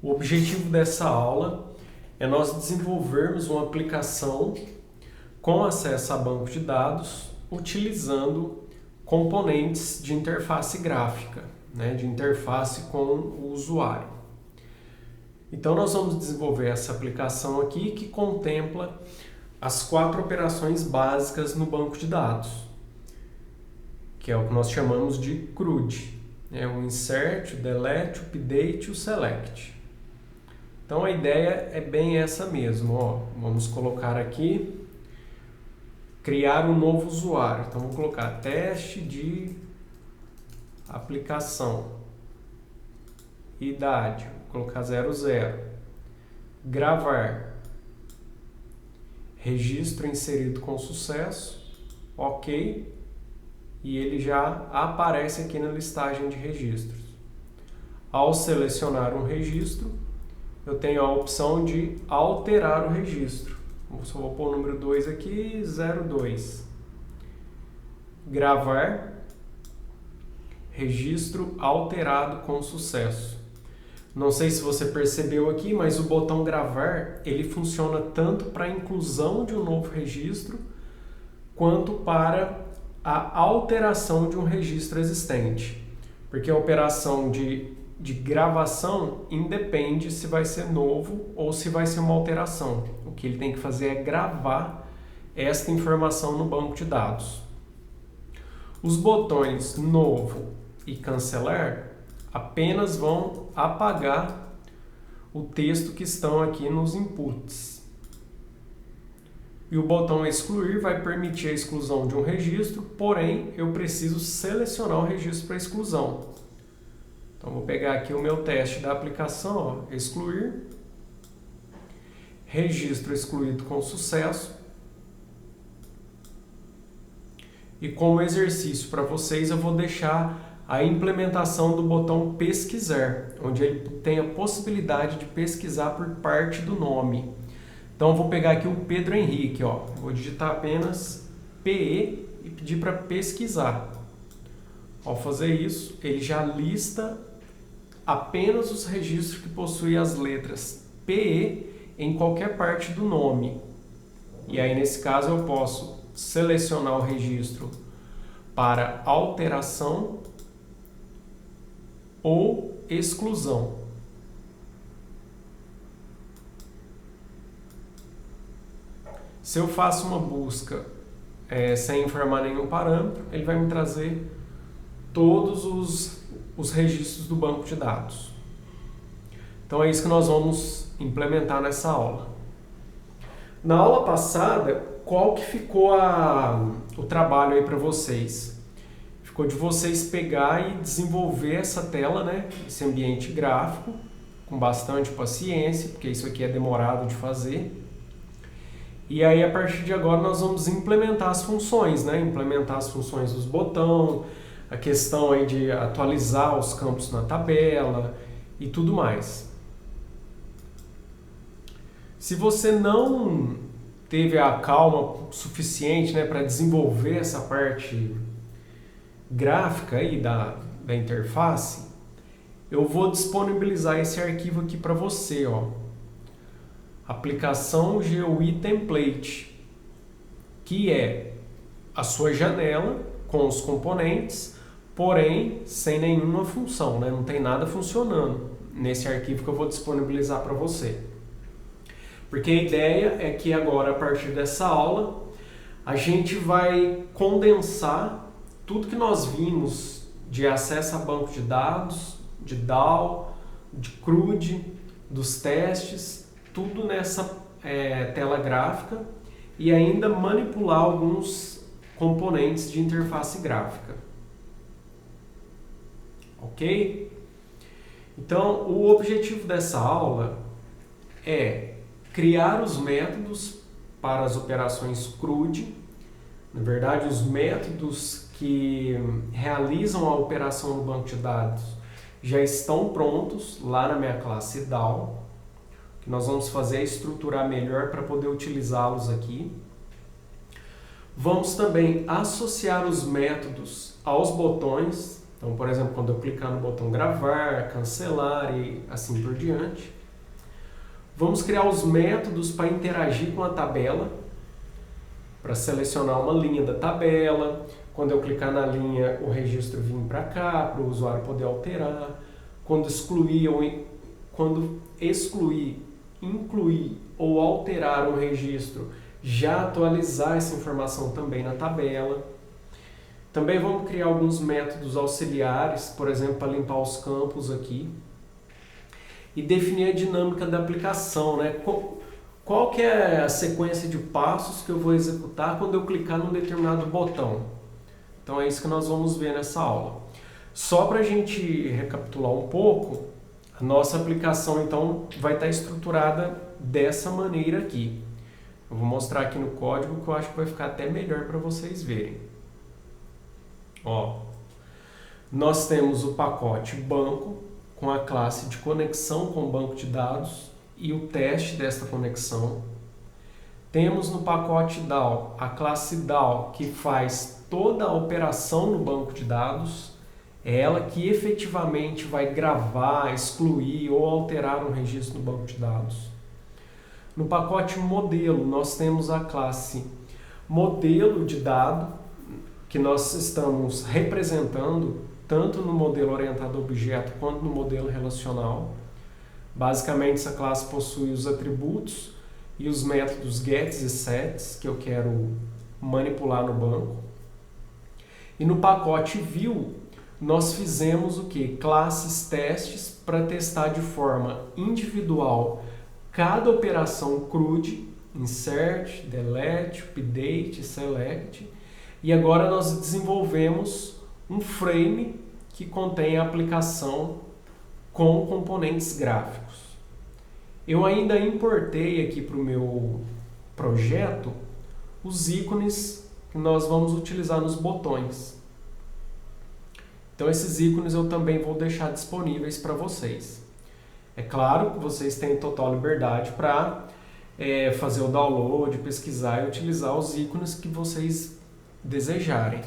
O objetivo dessa aula é nós desenvolvermos uma aplicação com acesso a banco de dados utilizando componentes de interface gráfica, de interface com o usuário. Então nós vamos desenvolver essa aplicação aqui que contempla as 4 operações básicas no banco de dados, que é o que nós chamamos de CRUD, o insert, o delete, o update e o select. Então a ideia é bem essa mesmo, vamos colocar aqui, criar um novo usuário. Então vou colocar teste de aplicação, idade, vou colocar 00, gravar, registro inserido com sucesso, ok, e ele já aparece aqui na listagem de registros. Ao selecionar um registro, eu tenho a opção de alterar o registro. Eu só vou pôr o número 2 aqui, 02. Gravar, registro alterado com sucesso. Não sei se você percebeu aqui, mas o botão gravar, ele funciona tanto para a inclusão de um novo registro, quanto para a alteração de um registro existente. Porque a operação de gravação independe se vai ser novo ou se vai ser uma alteração. O que ele tem que fazer é gravar esta informação no banco de dados. Os botões novo e cancelar apenas vão apagar o texto que estão aqui nos inputs. E o botão excluir vai permitir a exclusão de um registro, porém eu preciso selecionar o registro para exclusão. Então vou pegar aqui o meu teste da aplicação, excluir, registro excluído com sucesso. E como exercício para vocês eu vou deixar a implementação do botão pesquisar, onde ele tem a possibilidade de pesquisar por parte do nome. Então vou pegar aqui o Pedro Henrique, vou digitar apenas PE e pedir para pesquisar. Ao fazer isso, ele já lista apenas os registros que possuem as letras PE em qualquer parte do nome. E aí, nesse caso, eu posso selecionar o registro para alteração ou exclusão. Se eu faço uma busca sem informar nenhum parâmetro, ele vai me trazer todos os registros do banco de dados. Então é isso que nós vamos implementar nessa aula. Na aula passada, qual que ficou o trabalho aí para vocês? Ficou de vocês pegar e desenvolver essa tela, esse ambiente gráfico, com bastante paciência, porque isso aqui é demorado de fazer. E aí, a partir de agora, nós vamos implementar as funções, implementar as funções dos botões, a questão aí de atualizar os campos na tabela e tudo mais. Se você não teve a calma suficiente para desenvolver essa parte gráfica aí da interface, eu vou disponibilizar esse arquivo aqui para você, aplicação GUI Template, que é a sua janela com os componentes, porém sem nenhuma função, não tem nada funcionando nesse arquivo que eu vou disponibilizar para você. Porque a ideia é que agora, a partir dessa aula, a gente vai condensar tudo que nós vimos de acesso a banco de dados, de DAO, de CRUD, dos testes, tudo nessa tela gráfica e ainda manipular alguns componentes de interface gráfica. Ok? Então, o objetivo dessa aula é criar os métodos para as operações CRUD, na verdade, os métodos que realizam a operação no banco de dados já estão prontos lá na minha classe DAO. O que nós vamos fazer é estruturar melhor para poder utilizá-los aqui. Vamos também associar os métodos aos botões, Então, por exemplo, quando eu clicar no botão gravar, cancelar e assim por diante. Vamos criar os métodos para interagir com a tabela, para selecionar uma linha da tabela. Quando eu clicar na linha, o registro vir para cá, para o usuário poder alterar. Quando excluir, incluir ou alterar um registro, já atualizar essa informação também na tabela. Também vamos criar alguns métodos auxiliares, por exemplo, para limpar os campos aqui. E definir a dinâmica da aplicação, né? Qual que é a sequência de passos que eu vou executar quando eu clicar num determinado botão. Então é isso que nós vamos ver nessa aula. Só para a gente recapitular um pouco, a nossa aplicação então vai estar estruturada dessa maneira aqui. Eu vou mostrar aqui no código que eu acho que vai ficar até melhor para vocês verem. Ó, nós temos o pacote banco com a classe de conexão com o banco de dados e o teste desta conexão. Temos no pacote DAO a classe DAO que faz toda a operação no banco de dados. É ela que efetivamente vai gravar, excluir ou alterar um registro no banco de dados. No pacote modelo, nós temos a classe modelo de dado, que nós estamos representando tanto no modelo orientado a objeto quanto no modelo relacional. Basicamente, essa classe possui os atributos e os métodos gets e sets que eu quero manipular no banco. E no pacote view, nós fizemos o que? Classes testes para testar de forma individual cada operação CRUD, insert, delete, update, select. E agora nós desenvolvemos um frame que contém a aplicação com componentes gráficos. Eu ainda importei aqui para o meu projeto os ícones que nós vamos utilizar nos botões. Então esses ícones eu também vou deixar disponíveis para vocês. É claro que vocês têm total liberdade para fazer o download, pesquisar e utilizar os ícones que vocês desejarem.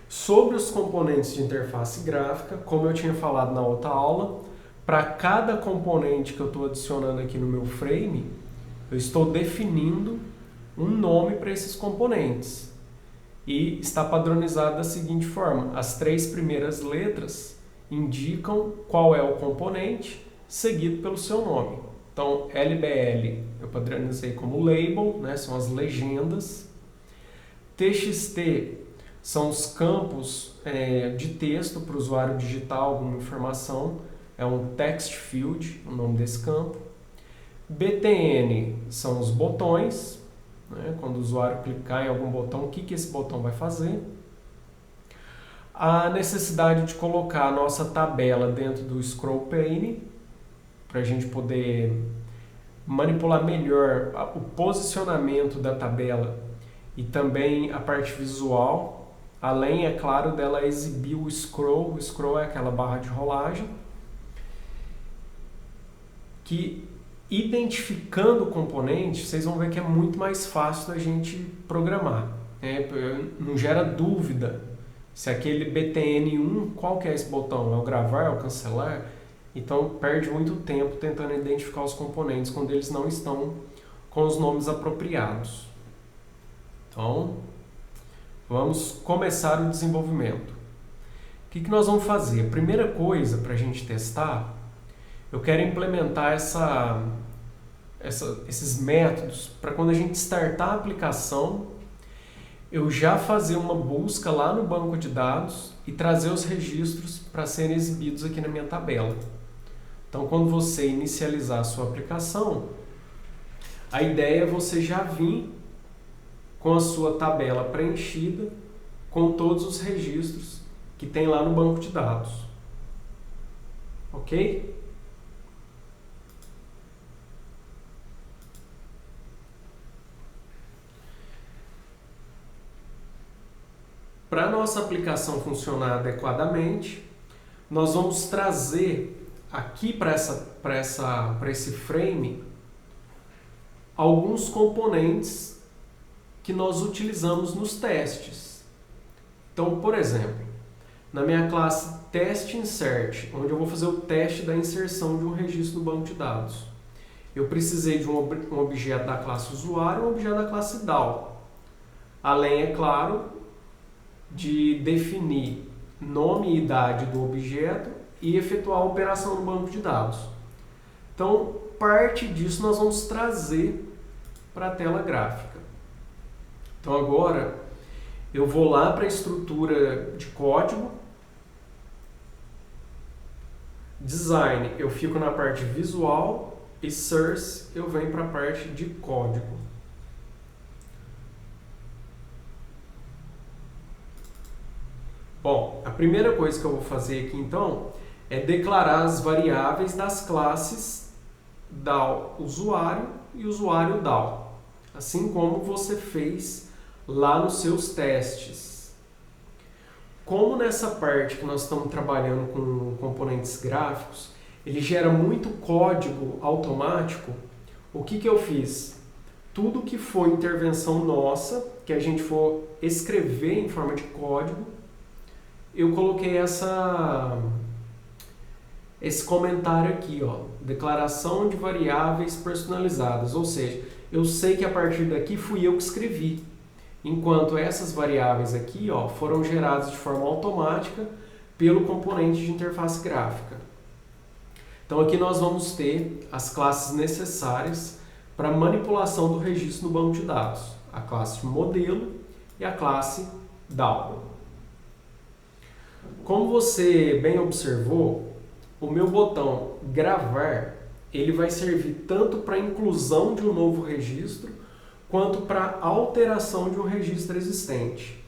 Sobre os componentes de interface gráfica, como eu tinha falado na outra aula, para cada componente que eu estou adicionando aqui no meu frame, eu estou definindo um nome para esses componentes. E está padronizado da seguinte forma: as 3 primeiras letras indicam qual é o componente, seguido pelo seu nome. Então, LBL eu padronizei como label, né, são as legendas. TXT são os campos de texto para o usuário digitar alguma informação, é um text field, o nome desse campo. BTN são os botões, né, quando o usuário clicar em algum botão, o que esse botão vai fazer. A necessidade de colocar a nossa tabela dentro do scroll pane, para a gente poder manipular melhor o posicionamento da tabela e também a parte visual, além, é claro, dela exibir o scroll. O scroll é aquela barra de rolagem que, identificando o componente, vocês vão ver que é muito mais fácil da gente programar, né? Não gera dúvida se aquele BTN1, qual que é esse botão? É o gravar, é o cancelar? Então perde muito tempo tentando identificar os componentes quando eles não estão com os nomes apropriados. Então, vamos começar o desenvolvimento. O que nós vamos fazer? A primeira coisa para a gente testar, eu quero implementar esses métodos para quando a gente startar a aplicação, eu já fazer uma busca lá no banco de dados e trazer os registros para serem exibidos aqui na minha tabela. Então, quando você inicializar a sua aplicação, a ideia é você já vir com a sua tabela preenchida com todos os registros que tem lá no banco de dados. Ok? Para a nossa aplicação funcionar adequadamente, nós vamos trazer aqui para esse frame alguns componentes que nós utilizamos nos testes. Então, por exemplo, na minha classe TestInsert, onde eu vou fazer o teste da inserção de um registro no banco de dados, eu precisei de um objeto da classe usuário e um objeto da classe DAO. Além, é claro, de definir nome e idade do objeto e efetuar a operação no banco de dados. Então, parte disso nós vamos trazer para a tela gráfica. Então, agora eu vou lá para a estrutura de código. Design, eu fico na parte visual e Source, eu venho para a parte de código. Bom, a primeira coisa que eu vou fazer aqui então é declarar as variáveis das classes DAO usuário e usuário DAO, assim como você fez lá nos seus testes. Como nessa parte que nós estamos trabalhando com componentes gráficos, ele gera muito código automático, o que eu fiz? Tudo que for intervenção nossa, que a gente for escrever em forma de código, eu coloquei esse comentário aqui, ó, declaração de variáveis personalizadas, ou seja, eu sei que a partir daqui fui eu que escrevi, enquanto essas variáveis aqui, ó, foram geradas de forma automática pelo componente de interface gráfica. Então aqui nós vamos ter as classes necessárias para manipulação do registro no banco de dados, a classe modelo e a classe DAO. Como você bem observou, o meu botão gravar, ele vai servir tanto para a inclusão de um novo registro, quanto para a alteração de um registro existente.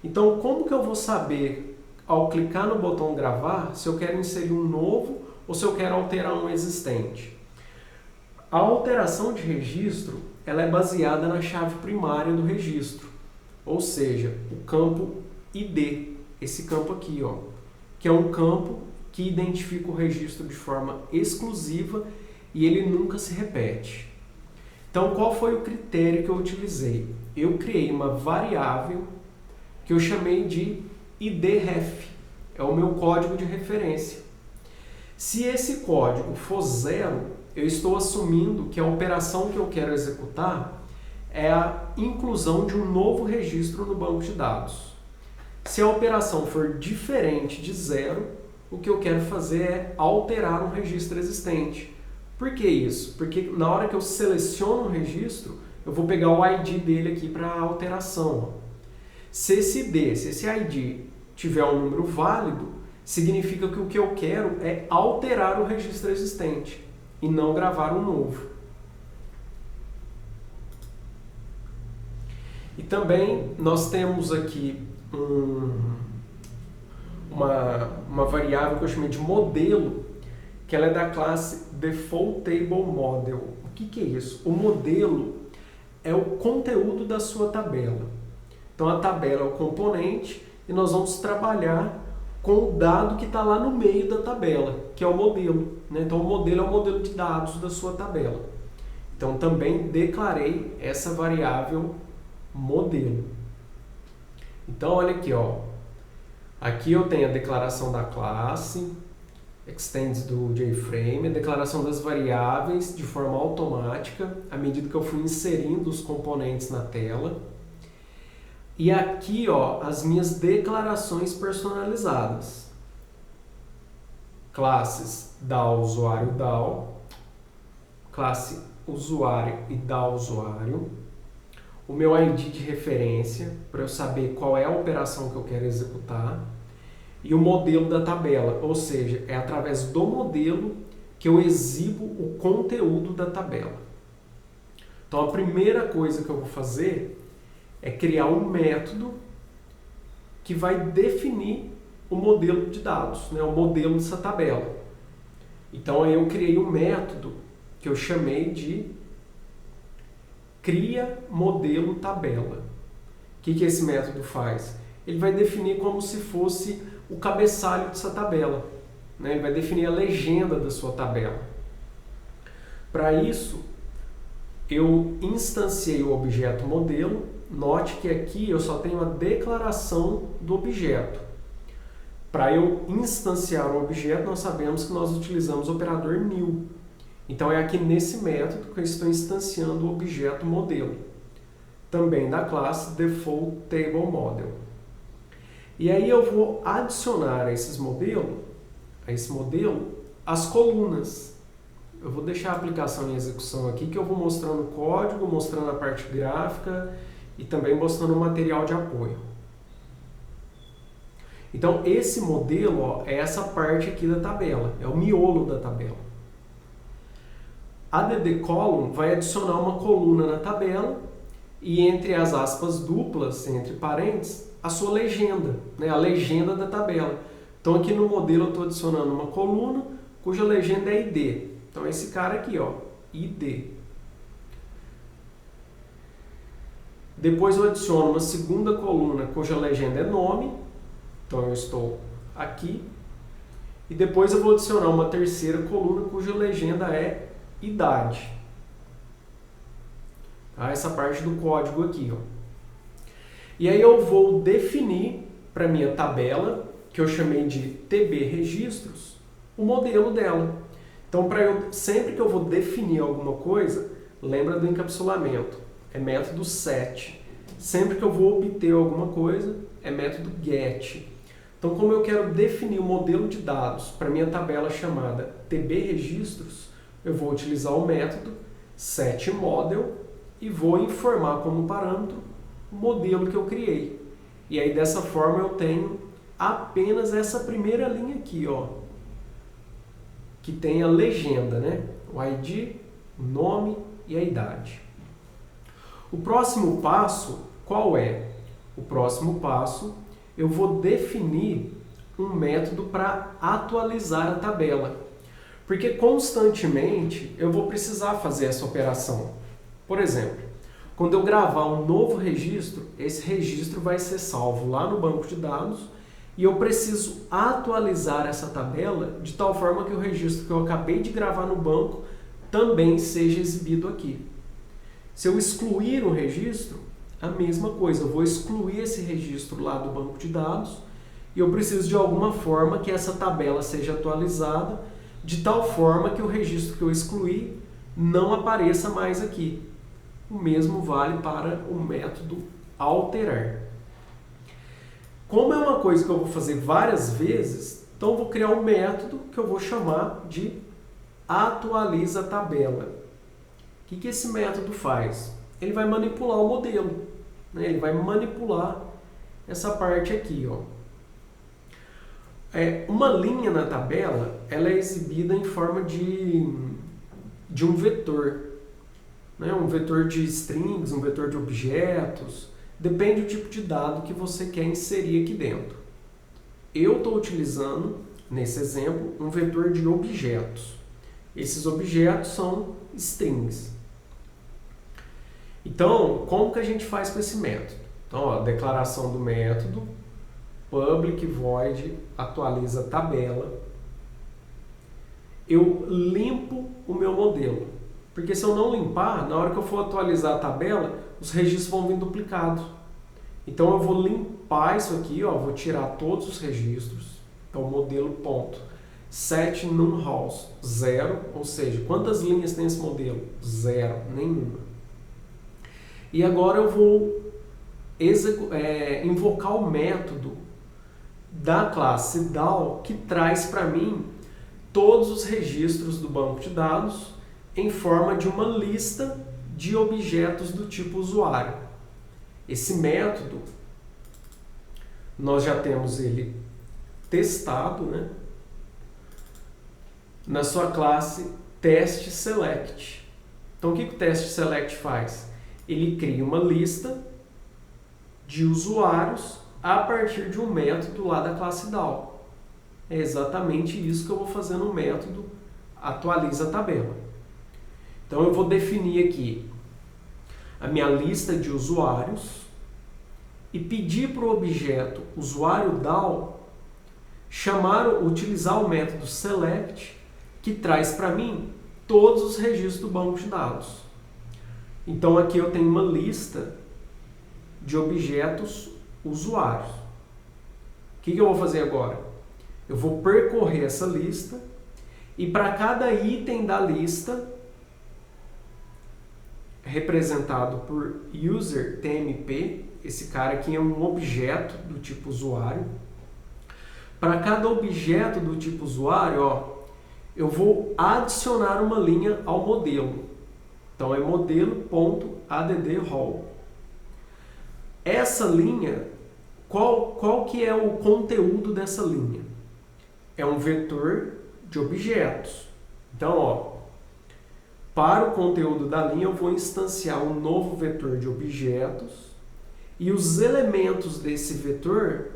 Então, como que eu vou saber, ao clicar no botão gravar, se eu quero inserir um novo ou se eu quero alterar um existente? A alteração de registro, ela é baseada na chave primária do registro, ou seja, o campo ID, esse campo aqui, ó, que é um campo que identifica o registro de forma exclusiva e ele nunca se repete. Então, qual foi o critério que eu utilizei? Eu criei uma variável que eu chamei de idref, é o meu código de referência. Se esse código for 0, eu estou assumindo que a operação que eu quero executar é a inclusão de um novo registro no banco de dados. Se a operação for diferente de 0, o que eu quero fazer é alterar um registro existente. Por que isso? Porque na hora que eu seleciono um registro, eu vou pegar o ID dele aqui para alteração. Se esse ID tiver um número válido, significa que o que eu quero é alterar o registro existente e não gravar um novo. E também nós temos aqui uma variável que eu chamei de modelo, que ela é da classe DefaultTableModel. O que é isso? O modelo é o conteúdo da sua tabela. Então a tabela é o componente e nós vamos trabalhar com o dado que está lá no meio da tabela, que é o modelo, né? Então o modelo é o modelo de dados da sua tabela. Então também declarei essa variável modelo. Então olha aqui, ó. Aqui eu tenho a declaração da classe, extends do JFrame, a declaração das variáveis de forma automática, à medida que eu fui inserindo os componentes na tela. E aqui, ó, as minhas declarações personalizadas. Classes DAO usuário DAO, classe usuário e DAO usuário, o meu ID de referência, para eu saber qual é a operação que eu quero executar, e o modelo da tabela, ou seja, é através do modelo que eu exibo o conteúdo da tabela. Então a primeira coisa que eu vou fazer é criar um método que vai definir o modelo de dados, né, o modelo dessa tabela. Então aí eu criei um método que eu chamei de cria modelo tabela. O que esse método faz? Ele vai definir como se fosse o cabeçalho dessa tabela, né? Ele vai definir a legenda da sua tabela. Para isso, eu instanciei o objeto modelo. Note que aqui eu só tenho a declaração do objeto. Para eu instanciar um objeto, nós sabemos que nós utilizamos o operador new. Então, é aqui nesse método que eu estou instanciando o objeto modelo, também da classe default_table_model. E aí eu vou adicionar a esse modelo, as colunas. Eu vou deixar a aplicação em execução aqui, que eu vou mostrando o código, mostrando a parte gráfica e também mostrando o material de apoio. Então, esse modelo, ó, é essa parte aqui da tabela, é o miolo da tabela. A ddColumn vai adicionar uma coluna na tabela e entre as aspas duplas, entre parênteses, a sua legenda, né, a legenda da tabela. Então, aqui no modelo eu estou adicionando uma coluna cuja legenda é ID. Então, esse cara aqui, ó, ID. Depois eu adiciono uma segunda coluna cuja legenda é nome. Então, eu estou aqui. E depois eu vou adicionar uma terceira coluna cuja legenda é idade. Tá? Essa parte do código aqui, ó. E aí eu vou definir para minha tabela, que eu chamei de TB registros, o modelo dela. Então, sempre que eu vou definir alguma coisa, lembra do encapsulamento, é método set. Sempre que eu vou obter alguma coisa, é método get. Então, como eu quero definir o modelo de dados para minha tabela chamada TB registros, eu vou utilizar o método setModel e vou informar como parâmetro o modelo que eu criei. E aí, dessa forma, eu tenho apenas essa primeira linha aqui, ó, que tem a legenda, né? O ID, o nome e a idade. O próximo passo, qual é? O próximo passo, eu vou definir um método para atualizar a tabela. Porque constantemente eu vou precisar fazer essa operação. Por exemplo, quando eu gravar um novo registro, esse registro vai ser salvo lá no banco de dados e eu preciso atualizar essa tabela de tal forma que o registro que eu acabei de gravar no banco também seja exibido aqui. Se eu excluir um registro, a mesma coisa, eu vou excluir esse registro lá do banco de dados e eu preciso de alguma forma que essa tabela seja atualizada de tal forma que o registro que eu excluí não apareça mais aqui. O mesmo vale para o método alterar. Como é uma coisa que eu vou fazer várias vezes, então eu vou criar um método que eu vou chamar de atualiza tabela. O que esse método faz? Ele vai manipular o modelo, né? Ele vai manipular essa parte aqui, ó. Uma linha na tabela, ela é exibida em forma de um vetor, né? Um vetor de strings, um vetor de objetos, depende do tipo de dado que você quer inserir aqui dentro. Eu estou utilizando, nesse exemplo, um vetor de objetos. Esses objetos são strings. Então, como que a gente faz com esse método? Então, ó, declaração do método, public void atualiza tabela. Eu limpo o meu modelo. Porque se eu não limpar, na hora que eu for atualizar a tabela, os registros vão vir duplicados. Então eu vou limpar isso aqui, ó, vou tirar todos os registros. Então modelo ponto. Set num house, 0, ou seja, quantas linhas tem esse modelo? 0, nenhuma. E agora eu vou invocar o método da classe DAO que traz para mim todos os registros do banco de dados em forma de uma lista de objetos do tipo usuário. Esse método, nós já temos ele testado, né? Na sua classe testSelect. Então, o que o testSelect faz? Ele cria uma lista de usuários a partir de um método lá da classe DAO. É exatamente isso que eu vou fazer no método atualiza tabela. Então, eu vou definir aqui a minha lista de usuários e pedir para o objeto usuário DAO utilizar o método select que traz para mim todos os registros do banco de dados. Então, aqui eu tenho uma lista de objetos usuários. O que eu vou fazer agora? Eu vou percorrer essa lista e para cada item da lista, representado por user TMP, esse cara aqui é um objeto do tipo usuário. Para cada objeto do tipo usuário, ó, eu vou adicionar uma linha ao modelo. Então é modelo.addRole. Essa linha, qual que é o conteúdo dessa linha? É um vetor de objetos. Então, ó, para o conteúdo da linha eu vou instanciar um novo vetor de objetos e os elementos desse vetor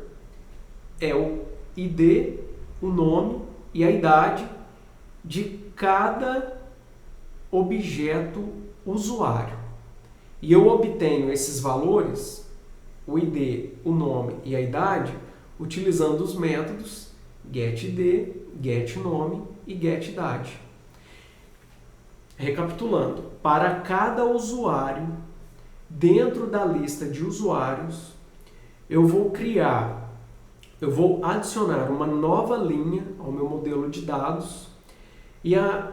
é o ID, o nome e a idade de cada objeto usuário. E eu obtenho esses valores, o ID, o nome e a idade, utilizando os métodos getID, getNome e getIdade. Recapitulando, para cada usuário, dentro da lista de usuários, eu vou adicionar uma nova linha ao meu modelo de dados e a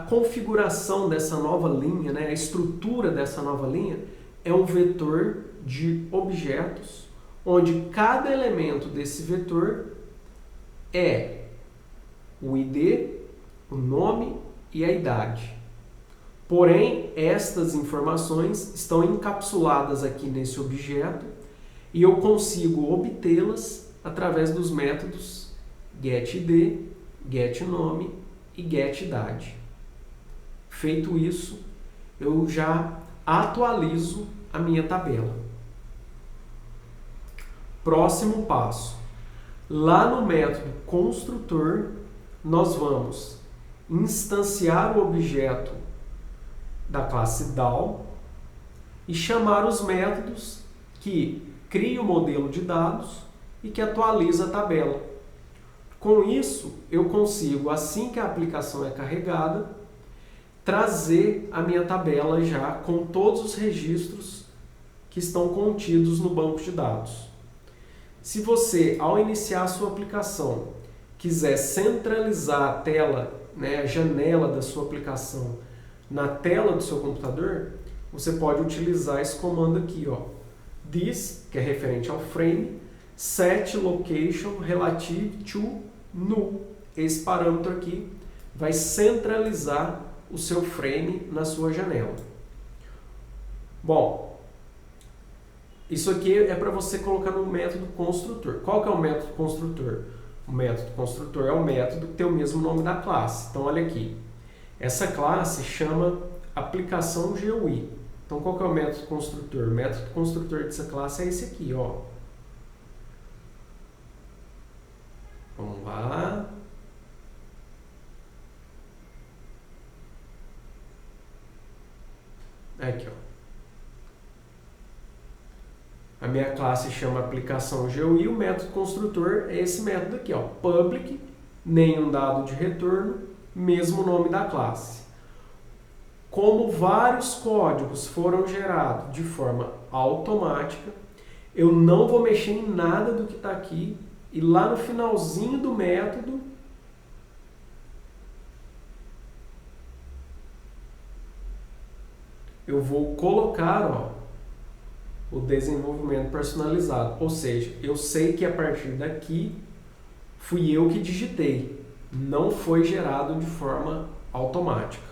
configuração dessa nova linha, né, a estrutura dessa nova linha é um vetor de objetos, onde cada elemento desse vetor é o ID, o nome e a idade. Porém, estas informações estão encapsuladas aqui nesse objeto e eu consigo obtê-las através dos métodos getID, getNome e getIdade. Feito isso, eu já atualizo a minha tabela. Próximo passo. Lá no método construtor, nós vamos instanciar o objeto da classe DAO e chamar os métodos que criam o modelo de dados e que atualiza a tabela. Com isso, eu consigo, assim que a aplicação é carregada, trazer a minha tabela já com todos os registros que estão contidos no banco de dados. Se você, ao iniciar a sua aplicação, quiser centralizar a tela, né, a janela da sua aplicação na tela do seu computador, você pode utilizar esse comando aqui, ó, this, que é referente ao frame, set location relative to null. Esse parâmetro aqui vai centralizar o seu frame na sua janela. Bom, isso aqui é para você colocar no método construtor. Qual que é o método construtor? O método construtor é o método que tem o mesmo nome da classe. Então, olha aqui. Essa classe chama aplicação GUI. Então, qual que é o método construtor? O método construtor dessa classe é esse aqui, ó. Vamos lá. Aqui, ó. A minha classe chama aplicação GUI, o método construtor é esse método aqui, ó, public, nenhum dado de retorno, mesmo nome da classe. Como vários códigos foram gerados de forma automática, eu não vou mexer em nada do que está aqui e lá no finalzinho do método eu vou colocar, ó, o desenvolvimento personalizado. Ou seja, eu sei que a partir daqui fui eu que digitei, não foi gerado de forma automática.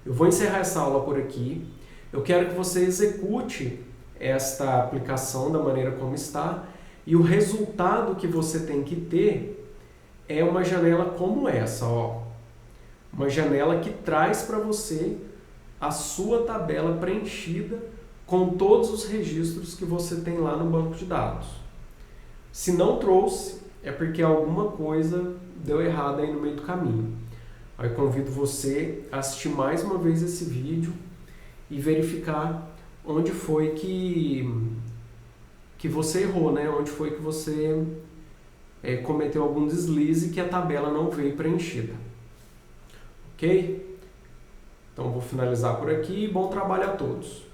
Eu vou encerrar essa aula por aqui. Eu quero que você execute esta aplicação da maneira como está e o resultado que você tem que ter é uma janela como essa, ó. Uma janela que traz para você a sua tabela preenchida com todos os registros que você tem lá no banco de dados. Se não trouxe, é porque alguma coisa deu errado aí no meio do caminho. Aí eu convido você a assistir mais uma vez esse vídeo e verificar onde foi que você errou, né? Onde foi que você cometeu algum deslize que a tabela não veio preenchida. Ok? Então vou finalizar por aqui. Bom trabalho a todos!